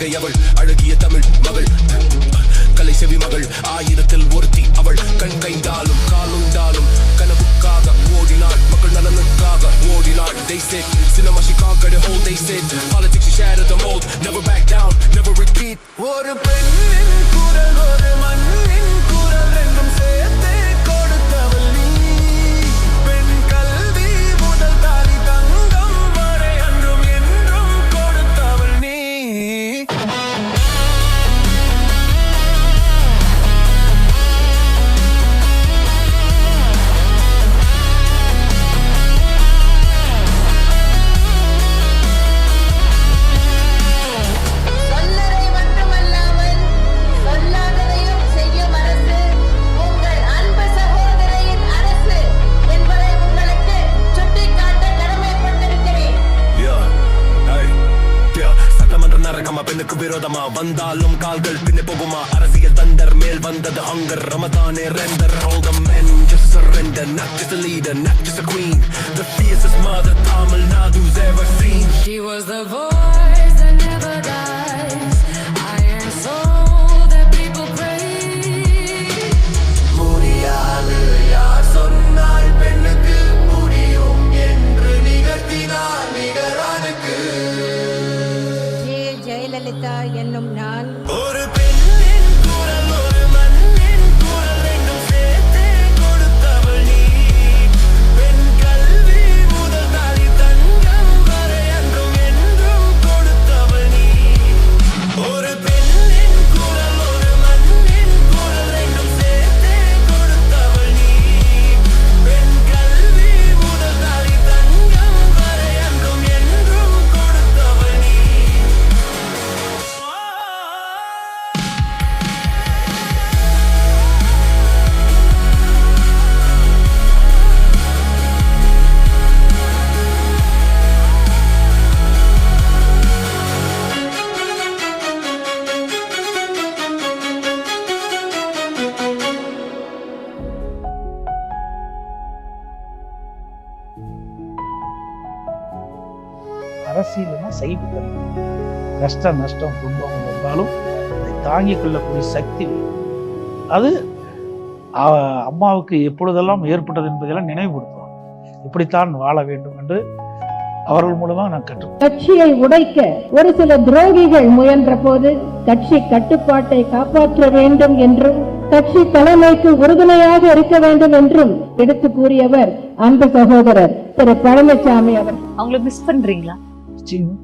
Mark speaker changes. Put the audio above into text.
Speaker 1: கவிதை அவள் அழகிய தமிழ் மகள் கலை செவி மகள் ஆயிரத்தில் ஒருத்தி அவள் கண் கைந்தாலும் காலுண்டாலும் கனவுக்காக ஓடினாள் மக்கள் நலனுக்காக ஓடினாள் they said cinema she conquered the whole they said politics she shattered the mold never back down never repeat ஒரு பெண்ணின் குரல் ஒரு மண்ணின் குரல் ரெண்டும் சேர்த்தே கொடுத்தவள் நீ பெண் கல்வி முதல் தாலி தங்கம் வரை அன்றும் என்றும் கொடுத்தவள் நீ பெண்ணுக்கு விரோதமா வந்தாலும் கால்கள் பின்னே போகுமா அரசியல் தண்டர் மேல் வந்தது ஹங்கர் ரமதானே ரெண்டர் all the men just surrender not just a leader not just a queen the fiercest mother Tamil Nadu's ever seen she was the voice that never dies iron soul that people praise முடியாது யார் சொன்னால் பெண்ணுக்கு முடியும் என்று நிகழ்த்தினார் நிகரானுக்கு
Speaker 2: ஜெயலலிதா என்னும் நான்
Speaker 1: ஒரு பெண்ணின் குரல் ஒரு மண்ணின் குரல் ரெண்டும் சேர்த்தே கொடுத்தவள் நீ பெண் கல்வி முதல் தாலி தங்கம் வரை அன்றும் என்றும் கொடுத்தவள் நீ ஒரு பெண்ணின் குரல் ஒரு மண்ணின் குரல் ரெண்டும் சேர்த்தே கொடுத்தவள் நீ பெண் கல்வி முதல் தாலி தங்கம் வரை அன்றும் என்றும் கொடுத்தவள் நீ
Speaker 3: அரசியல்னா சகிப்புத்தன்மை கஷ்டம் நஷ்டம் துன்பம் வந்தாலும் அதை தாங்கிக் கொள்ளக்கூடிய சக்தி வேணும். அது அம்மாவுக்கு எப்பொழுதெல்லாம் ஏற்பட்டது என்பதெல்லாம் நினைவுபடுத்துவாங்க இப்படித்தான் வாழ வேண்டும் என்று அவர்கள் மூலமா நான் கற்றுக்கொண்டேன்.
Speaker 2: கட்சியை உடைக்க ஒரு சில துரோகிகள் முயன்ற போது கட்சி கட்டுப்பாட்டை காப்பாற்ற வேண்டும் என்றும் கட்சி தலைமைக்கு உறுதுணையாக இருக்க வேண்டும் என்றும் எடுத்து கூறியவர் அன்பு சகோதரர் திரு பழனிசாமி அவர்.
Speaker 4: அவங்களை மிஸ் பண்றீங்களா?
Speaker 3: நிச்சயமா